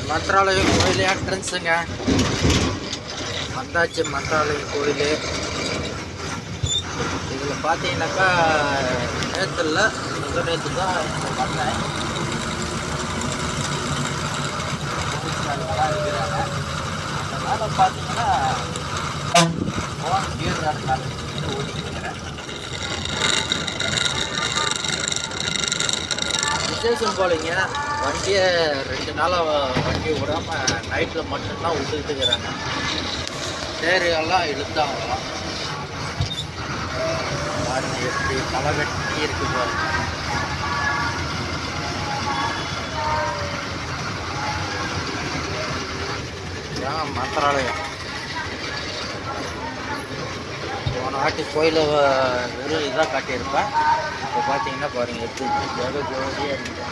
மந்திராலயம் கோயில் என்ட்ரன்ஸுங்க. வந்தாச்சு மந்திராலயம் கோயில். இதில் பார்த்தீங்கன்னாக்கா நேற்று இல்லை, நேற்று தான் வந்தேன். இருக்கிறாங்க. அதனால பார்த்தீங்கன்னா கியர் ஓட்டிக்கிறேன். விசேஷம் போலிங்க. வண்டியை 2 நாளாக வண்டியை விடாமல் நைட்டில் மட்டும்தான் விட்டுக்கிட்டு இருக்கிறாங்க. சேரியெல்லாம் இழுத்தாங்களாம். பாருங்க எப்படி களை வெட்டி இருக்கு பாருங்க. மந்திராலயம் போன வாட்டி கோயில வெறும் இதாக காட்டியிருப்பேன். இப்போ பார்த்தீங்கன்னா பாருங்கள் எப்படி ஜோதியாக இருக்குது.